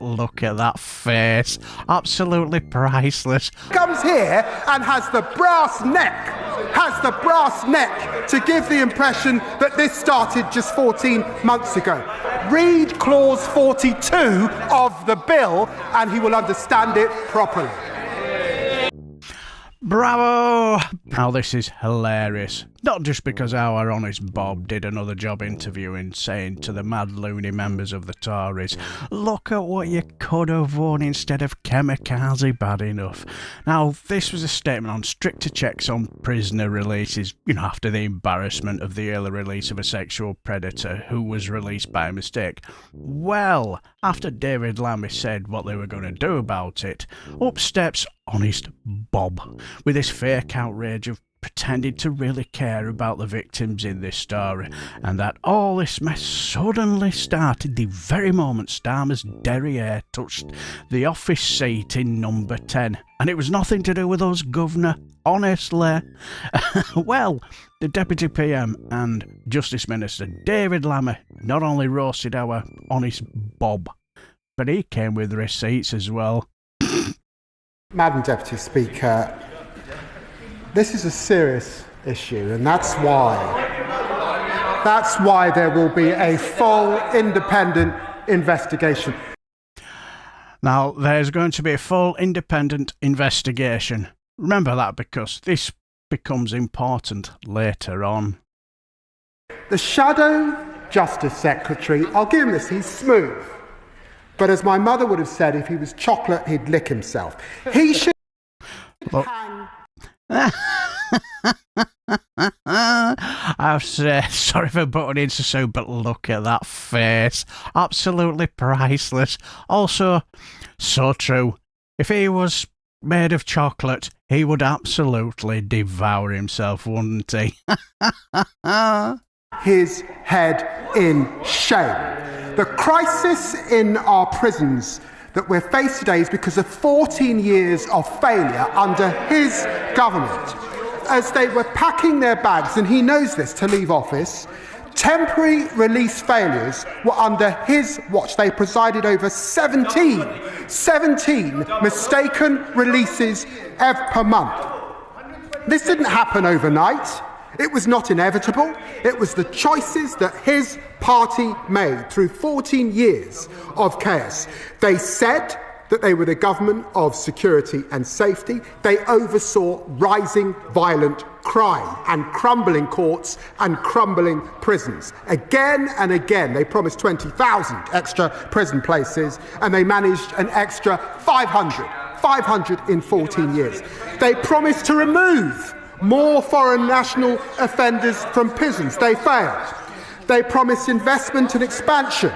look at that face. Absolutely priceless. Comes here and has the brass neck to give the impression that this started just 14 months ago. Read clause 42 of the bill and he will understand it properly. Bravo! Now this is hilarious. Not just because our honest Bob did another job interviewing, saying to the mad loony members of the Tories, look at what you could have won instead of kamikaze bad enough. Now this was a statement on stricter checks on prisoner releases, after the embarrassment of the early release of a sexual predator who was released by mistake. Well, after David Lammy said what they were going to do about it, up steps honest Bob, with his fake outrage of pretending to really care about the victims in this story, and that all this mess suddenly started the very moment Starmer's derriere touched the office seat in number 10. And it was nothing to do with us, Governor, honestly. Well, the Deputy PM and Justice Minister David Lammy not only roasted our honest Bob, but he came with receipts as well. Madam Deputy Speaker, this is a serious issue, and that's why there will be a full independent investigation. Now, there's going to be a full independent investigation. Remember that, because this becomes important later on. The Shadow Justice Secretary, I'll give him this, he's smooth. But as my mother would have said, if he was chocolate, he'd lick himself. He should hang... I'm sorry for butting into so, but look at that face. Absolutely priceless. Also, so true. If he was made of chocolate, he would absolutely devour himself, wouldn't he? His head in shame. The crisis in our prisons that we're faced today is because of 14 years of failure under his government. As they were packing their bags, and he knows this, to leave office, temporary release failures were under his watch. They presided over 17 mistaken releases per month. This didn't happen overnight. It was not inevitable. It was the choices that his party made through 14 years of chaos. They said that they were the government of security and safety. They oversaw rising violent crime and crumbling courts and crumbling prisons. Again and again, they promised 20,000 extra prison places, and they managed an extra 500 in 14 years. They promised to remove more foreign national offenders from prisons. They failed. They promised investment and expansion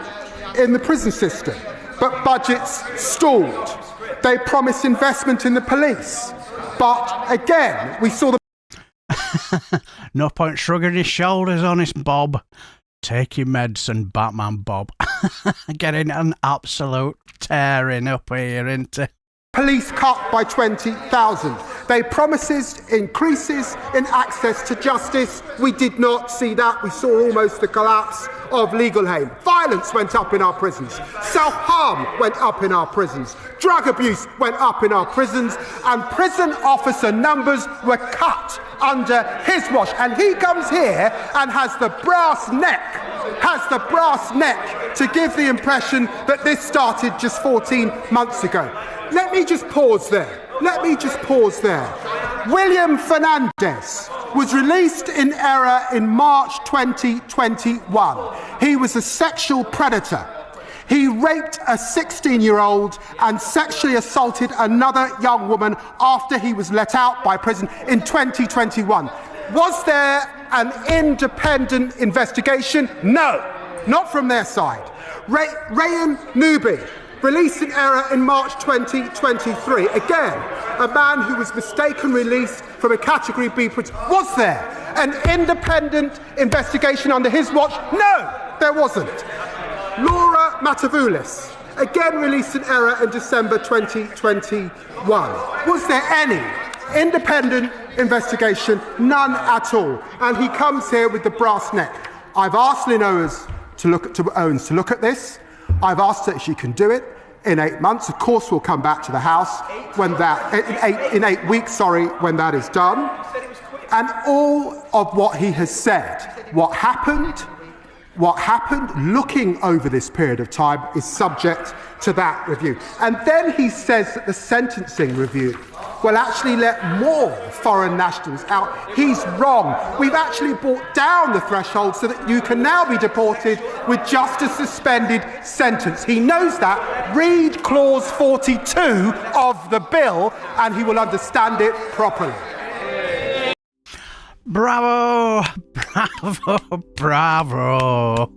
in the prison system, but budgets stalled. They promised investment in the police, but again, we saw the... No point shrugging his shoulders, honest Bob. Take your medicine, Batman Bob. Getting an absolute tearing up here, isn't it? Police cut by 20,000. They promised increases in access to justice. We did not see that. We saw almost the collapse of legal aid. Violence went up in our prisons. Self-harm went up in our prisons. Drug abuse went up in our prisons. And prison officer numbers were cut under his watch. And he comes here and has the brass neck to give the impression that this started just 14 months ago. Let me just pause there. William Fernandez was released in error in March 2021. He was a sexual predator. He raped a 16-year-old and sexually assaulted another young woman after he was let out by prison in 2021. Was there an independent investigation? No, not from their side. Rayan Nubi, released in error in March 2023. Again, a man who was mistaken released from a Category B prison. Was there an independent investigation under his watch? No, there wasn't. Laura Matavoulis, again released in error in December 2021. Was there any independent investigation? None at all. And he comes here with the brass neck. I've asked Lynn Owens to look at this. I've asked her if she can do it. in 8 months. Of course, we'll come back to the House when that, in 8 weeks, sorry, when that is done. And all of what he has said, what happened, looking over this period of time, is subject to that review. And then he says that the sentencing review will actually let more foreign nationals out. He's wrong. We've actually brought down the threshold so that you can now be deported with just a suspended sentence. He knows that. Read clause 42 of the bill and he will understand it properly. Bravo! Bravo! Bravo!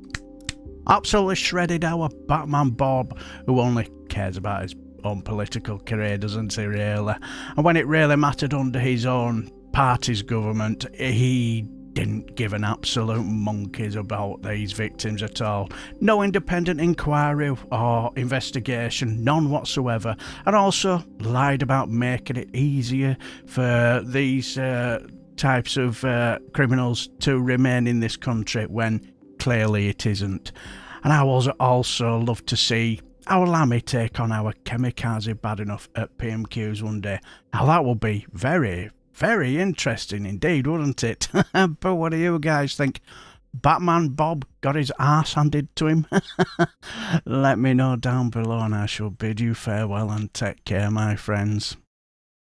Absolutely shredded our Batman Bob, who only cares about his own political career, doesn't he, really? And when it really mattered under his own party's government, he didn't give an absolute monkeys about these victims at all. No independent inquiry or investigation, none whatsoever. And also lied about making it easier for these types of criminals to remain in this country when clearly it isn't. And I would also love to see our Lammy take on our kamikaze bad enough at PMQs one day. Now that would be very, very interesting indeed, wouldn't it? But what do you guys think? Batman Bob got his arse handed to him? Let me know down below and I shall bid you farewell and take care, my friends.